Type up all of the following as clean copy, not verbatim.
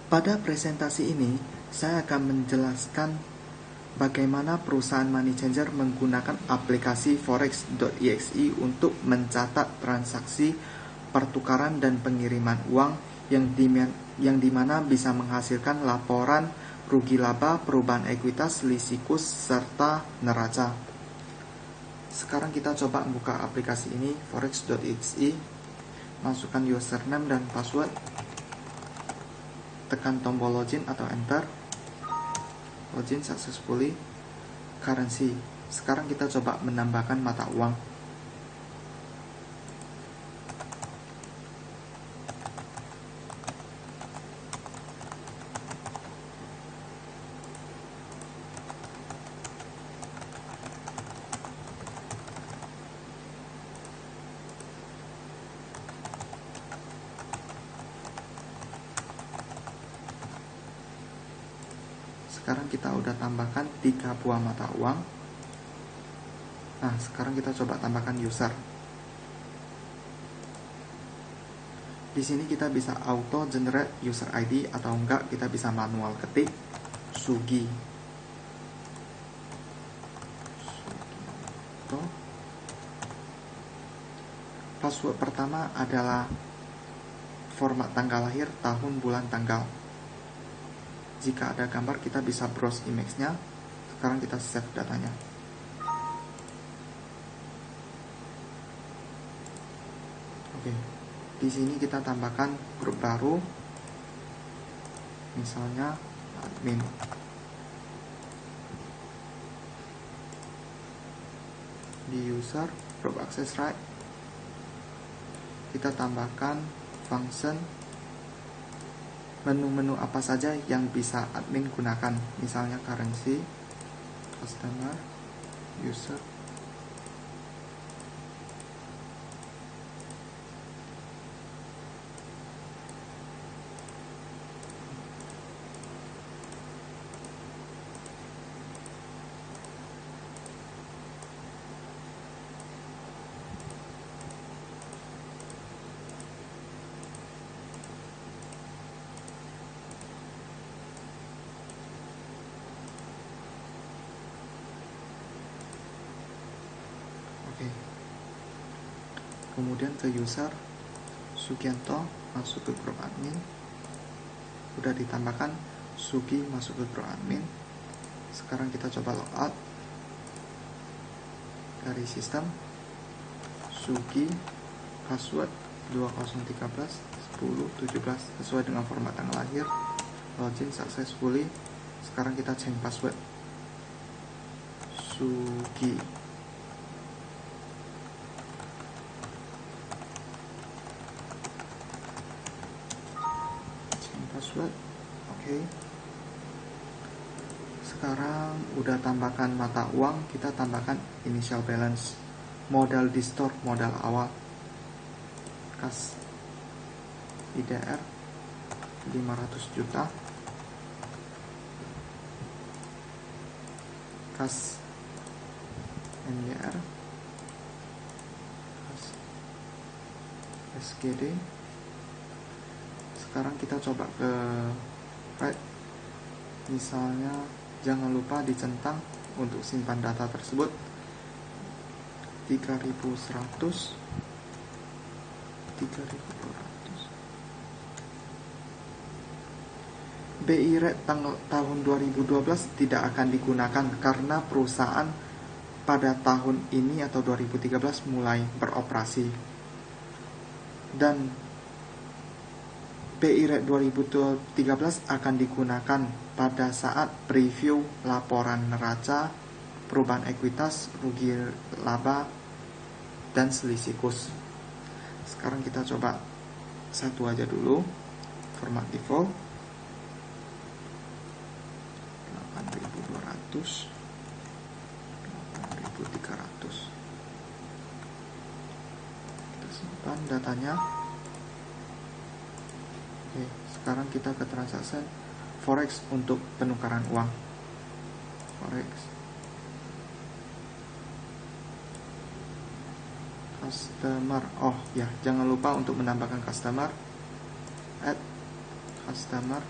Pada presentasi ini, saya akan menjelaskan bagaimana perusahaan money changer menggunakan aplikasi forex.exe untuk mencatat transaksi pertukaran dan pengiriman uang yang dimana bisa menghasilkan laporan rugi laba, perubahan ekuitas, selisih kurs, serta neraca. Sekarang kita coba buka aplikasi ini, forex.exe, masukkan username dan password, tekan tombol login atau enter, login successfully, currency. Sekarang kita coba menambahkan mata uang. Sekarang kita udah tambahkan 3 buah mata uang. Nah, sekarang kita coba tambahkan user. Di sini kita bisa auto generate user ID atau enggak kita bisa manual ketik Sugi. Password pertama adalah format tanggal lahir, tahun, bulan, tanggal. Jika ada gambar kita bisa browse image-nya. Sekarang kita save datanya. Oke. Di sini kita tambahkan grup baru. Misalnya admin. Di user, group access right. Kita tambahkan function, menu-menu apa saja yang bisa admin gunakan, misalnya currency, customer, user. Kemudian ke user Sugianto, masuk ke grup admin. Udah ditambahkan Sugi masuk ke grup admin. Sekarang kita coba logout dari sistem. Sugi, password 2013 1017 sesuai dengan format tanggal lahir. Login successfully. Sekarang kita change password Sugi. Password. Oke. Sekarang udah tambahkan mata uang, kita tambahkan initial balance, modal di store, modal awal, kas IDR 500 juta, kas NYR, kas SGD. Sekarang kita coba ke right. Misalnya jangan lupa dicentang untuk simpan data tersebut 3100, 3200. BI rate tahun 2012 tidak akan digunakan karena perusahaan pada tahun ini atau 2013 mulai beroperasi, dan BI rate 2013 akan digunakan pada saat preview laporan neraca, perubahan ekuitas, rugi laba, dan selisih kurs. Sekarang kita coba satu aja dulu, format default 8200, 8300. Kita simpan datanya. Oke, sekarang kita ke transaksi forex untuk penukaran uang. Forex customer. Oh ya, jangan lupa untuk menambahkan customer. Add customer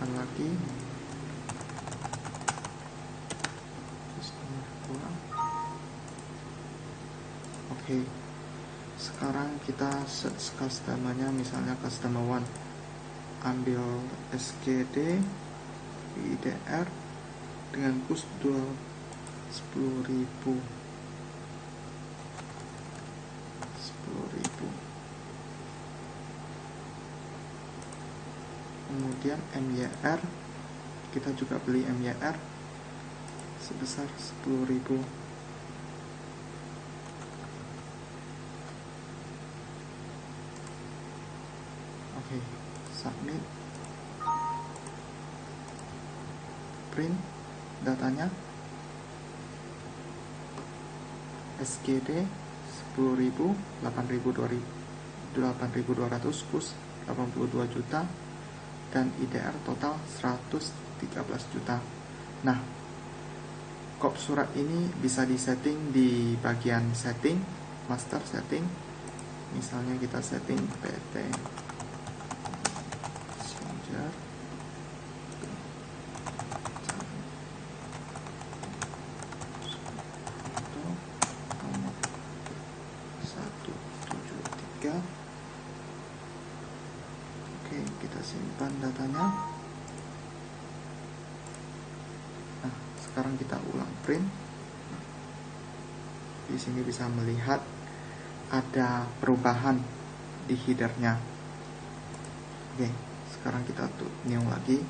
simpan lagi. Customer 2. Oke, sekarang kita search customer-nya, misalnya customer 1. Ambil SGD IDR dengan kurs 10.000. Kemudian MYR, kita juga beli MYR sebesar 10.000. Oke, submit, print datanya. SGD 10.000, 8.200, kurs 82 juta, dan IDR total 113 juta. Nah, kop surat ini bisa disetting di bagian setting, master setting. Misalnya kita setting PT Messenger nomor 173. Oke, kita simpan datanya. Nah, sekarang kita ulang print. Di sini bisa melihat ada perubahan di headernya. Oke, sekarang kita new lagi.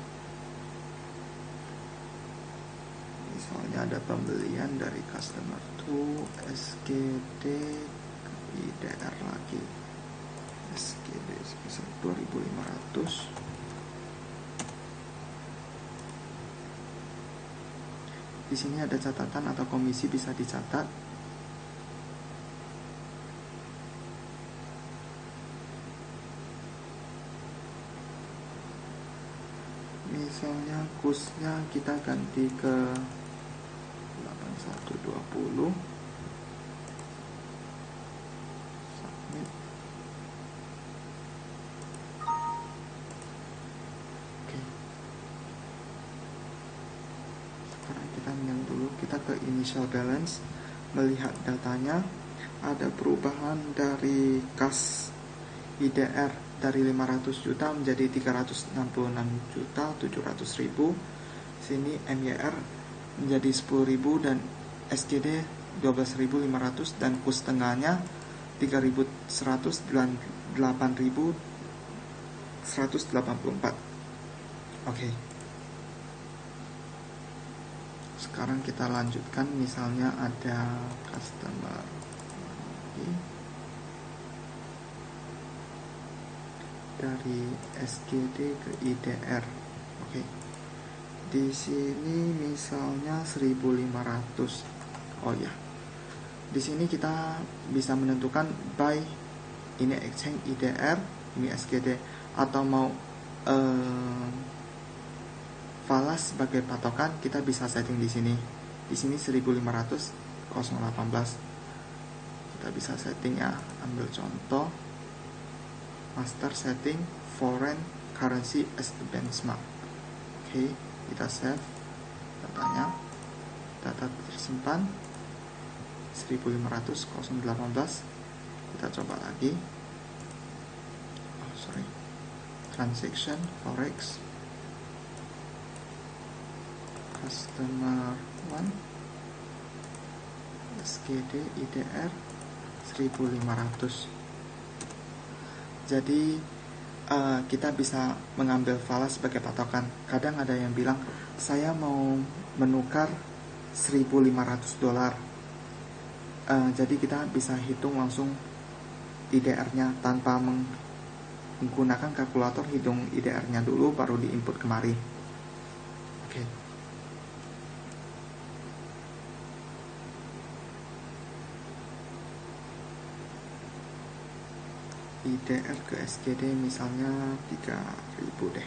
Misalnya ada pembelian dari customer 2, SGD ke IDR lagi. SGD sebesar 2.500. Di sini ada catatan atau komisi bisa dicatat. Misalnya kursnya kita ganti ke 8120. Submit. Oke. Sekarang kita nyalain dulu, kita ke initial balance, melihat datanya. Ada perubahan dari kas IDR dari 500 juta menjadi 366.700.000. Sini MYR menjadi 10.000 dan SGD 12.500 dan kurs tengahnya 3.100 dan 8.184. Oke. Sekarang kita lanjutkan, misalnya ada customer dari SGD ke IDR. Oke. Di sini misalnya 1.500. Oh ya. Di sini kita bisa menentukan buy, ini exchange IDR, ini SGD, atau mau falas sebagai patokan, kita bisa setting di sini. Di sini 1.500 018. Kita bisa setting ya, ambil contoh. Master setting foreign currency as the benchmark. Oke, kita save datanya. Data tersimpan 1.500 018. Kita coba lagi. Transaction forex customer 1 SGD IDR 1.500. Jadi kita bisa mengambil falas sebagai patokan. Kadang ada yang bilang saya mau menukar $1.500. Jadi kita bisa hitung langsung IDR-nya tanpa menggunakan kalkulator. Hitung IDR-nya dulu baru diinput kemari. Oke. IDR ke SGD misalnya 3.000 deh.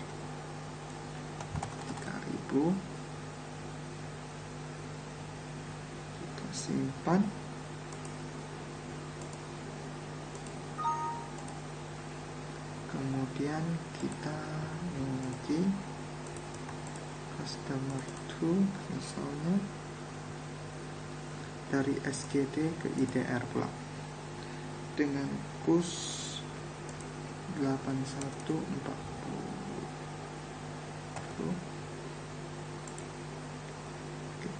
3.000. Kita simpan. Kemudian kita lagi customer to misalnya dari SGD ke IDR pula dengan kus 8140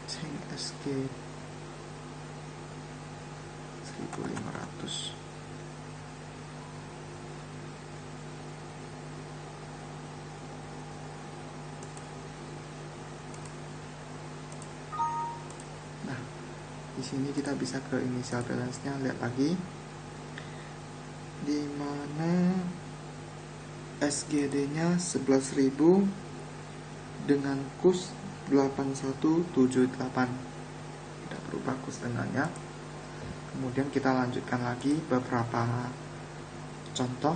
change SG 1500. Nah, di sini kita bisa ke initial balance-nya, lihat lagi di mana SGD-nya 11.000 dengan kus 8178, tidak berubah kus tengahnya. Kemudian kita lanjutkan lagi beberapa contoh.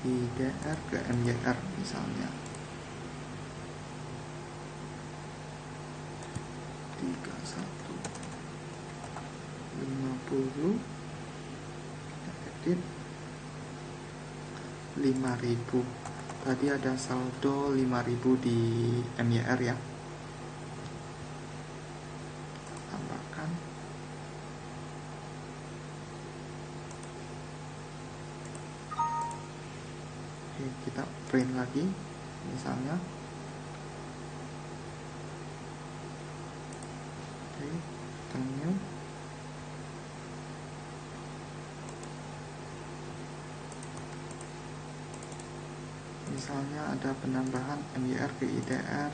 IDR ke MYR misalnya 3150, kita edit 5.000. Tadi ada saldo 5.000 di MYR ya, tambahkan. Oke, kita print lagi misalnya. Oke, new. Misalnya ada penambahan MYR ke IDR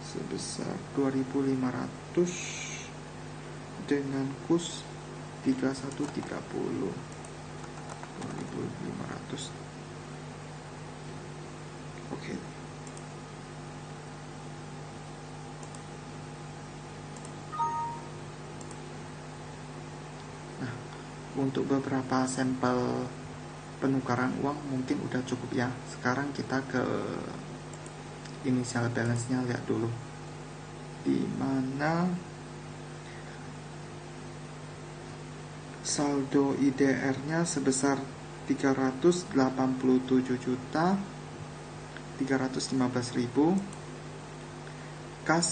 sebesar 2.500 dengan kus 3130, 2.500. Oke. Nah, untuk beberapa sampel penukaran uang mungkin udah cukup ya. Sekarang kita ke initial balance-nya, lihat dulu di mana saldo IDR-nya sebesar 387.315.000, kas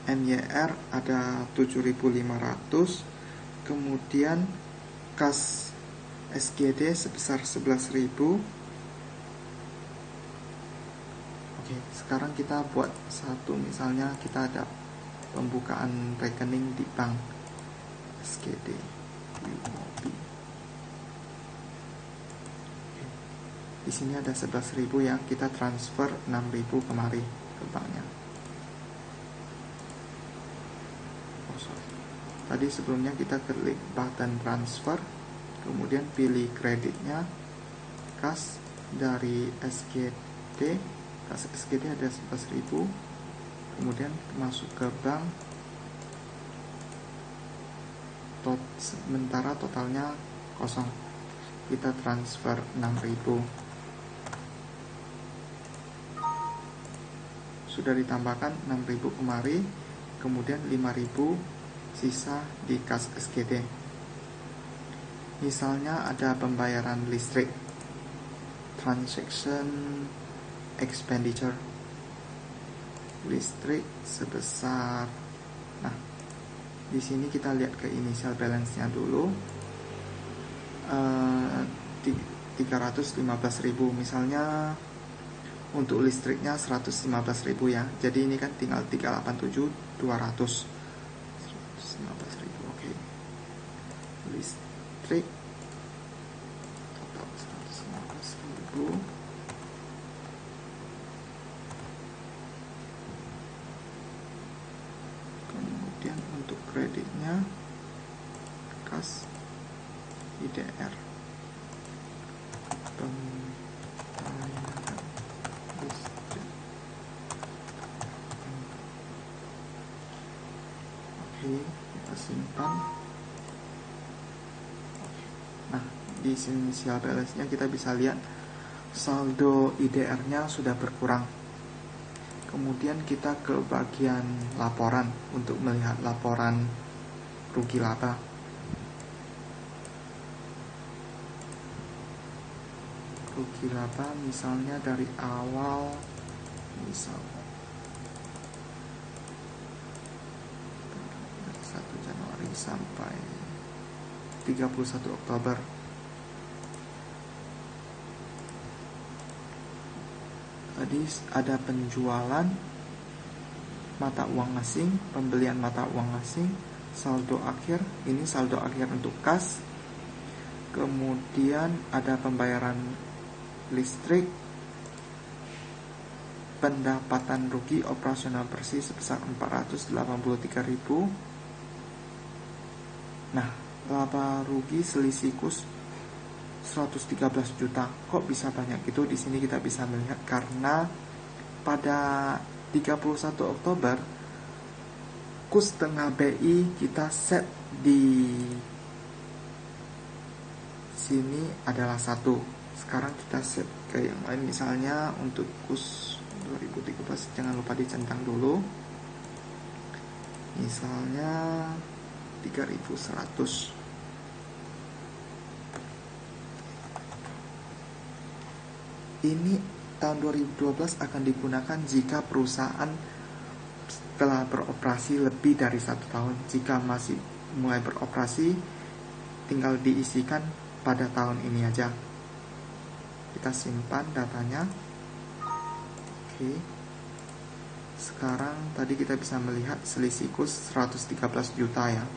MYR ada 7.500, kemudian kas SGD sebesar 11.000. Oke, sekarang kita buat satu, misalnya kita ada pembukaan rekening di bank SGD UOB. Oke, di sini ada 11.000 ya, kita transfer 6.000 kemari ke banknya. Tadi sebelumnya kita klik button transfer, kemudian pilih kreditnya, kas dari SGD, kas SGD ada 11.000, kemudian masuk ke bank, sementara totalnya kosong, kita transfer 6.000. Sudah ditambahkan 6.000 kemari, kemudian 5.000 sisa di kas SGD. Misalnya ada pembayaran listrik, transaction expenditure, listrik sebesar, nah di sini kita lihat ke initial balance-nya dulu, 315.000 misalnya. Untuk listriknya 115.000 ya, jadi ini kan tinggal 387.200, 115.000. Oke, listrik total 115.000. Kemudian untuk kreditnya, kas IDR, kita simpan. Nah, di initial balance-nya kita bisa lihat saldo IDR-nya sudah berkurang. Kemudian kita ke bagian laporan untuk melihat laporan rugi laba. Rugi laba misalnya dari awal, misalnya dari 1 Januari sampai 31 Oktober. Tadi ada penjualan mata uang asing, pembelian mata uang asing, saldo akhir, ini saldo akhir untuk kas. Kemudian ada pembayaran listrik, pendapatan rugi operasional bersih sebesar 483.000. Nah, laba rugi selisih kurs 113 juta. Kok bisa banyak itu? Di sini kita bisa melihat karena pada 31 Oktober kurs tengah BI kita set di sini adalah 1. Sekarang kita set ke yang lain, misalnya untuk kurs 2013 jangan lupa dicentang dulu. Misalnya 3.100. Ini tahun 2012 akan digunakan jika perusahaan telah beroperasi lebih dari 1 tahun. Jika masih mulai beroperasi, tinggal diisikan pada tahun ini aja. Kita simpan datanya. Oke. Sekarang tadi kita bisa melihat selisih kurs 113 juta ya.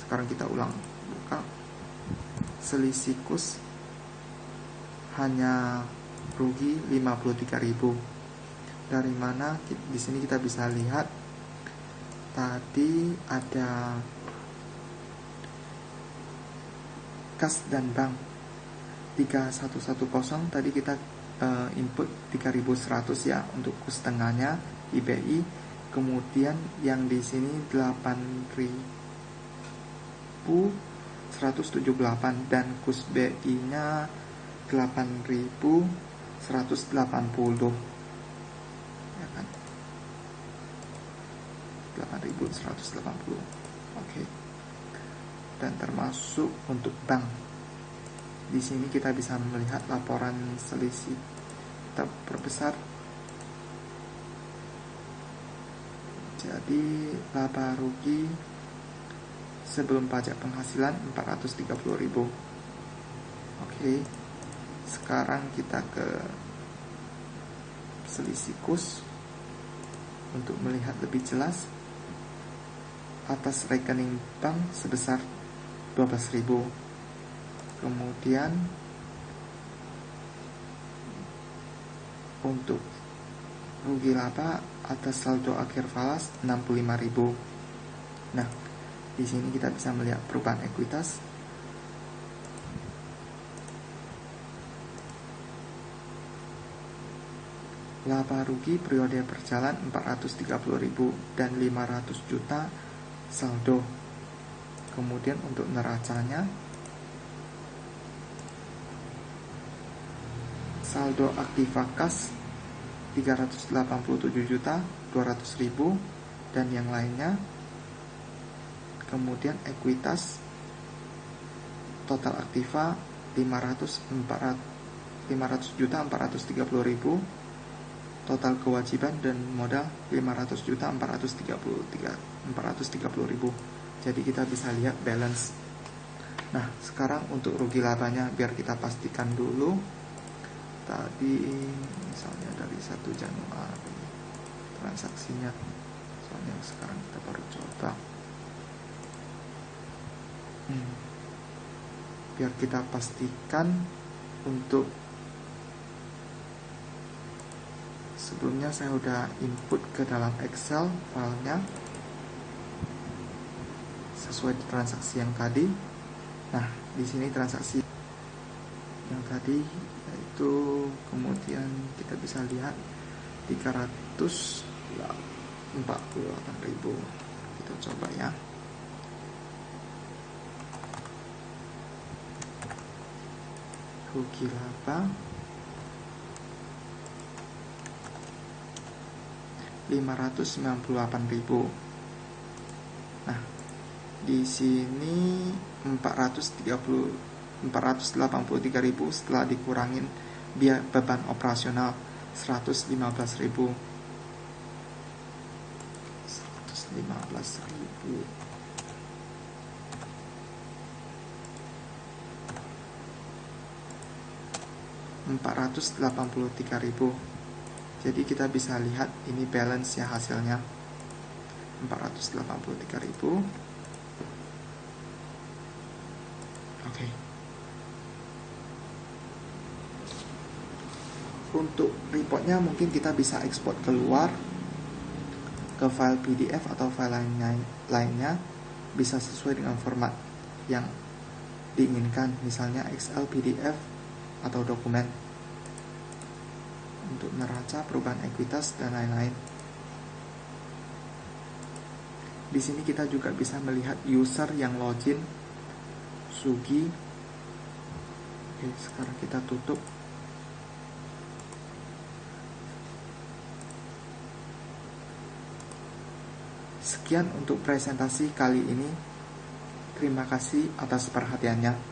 Sekarang kita ulang buka. Selisih kurs hanya rugi 53.000. Dari mana? Di sini kita bisa lihat tadi ada kas dan bank 3110. Tadi kita input 3.100 ya untuk kurs tengahnya IBI. Kemudian yang di sini 8.178 dan kurs BI nya 8.180 ya kan, 8.180. Oke. Dan termasuk untuk bank. Di sini kita bisa melihat laporan selisih terbesar. Jadi laba rugi sebelum pajak penghasilan 430.000. Oke. Sekarang kita ke selisih kurs untuk melihat lebih jelas. Atas rekening bank sebesar 12.000. Kemudian untuk rugi laba atas saldo akhir falas 65.000. Nah, di sini kita bisa melihat perubahan ekuitas. Laba rugi periode berjalan 430.000 dan 500 juta saldo. Kemudian untuk neracanya, saldo aktiva kas 387.200.000 dan yang lainnya. Kemudian ekuitas total aktiva 500.430.000. Total kewajiban dan modal 500.430.000. Jadi kita bisa lihat balance. Nah, sekarang untuk rugi labanya biar kita pastikan dulu. Tadi misalnya dari 1 Januari transaksinya. Soalnya sekarang kita baru coba. Biar kita pastikan untuk sebelumnya saya udah input ke dalam Excel filenya sesuai transaksi yang tadi. Nah, di sini transaksi yang tadi yaitu, kemudian kita bisa lihat 348.000. Kita coba ya. Rugi laba 598.000. Nah, Di sini 483.000 setelah dikurangin biaya beban operasional 115.000. 483.000. Jadi kita bisa lihat ini balance ya hasilnya 483.000. Oke. Untuk reportnya mungkin kita bisa ekspor keluar ke file PDF atau file lainnya, bisa sesuai dengan format yang diinginkan, misalnya Excel, PDF, atau dokumen, untuk neraca, perubahan ekuitas, dan lain-lain. Di sini kita juga bisa melihat user yang login, Sugi. Oke, sekarang kita tutup. Sekian untuk presentasi kali ini. Terima kasih atas perhatiannya.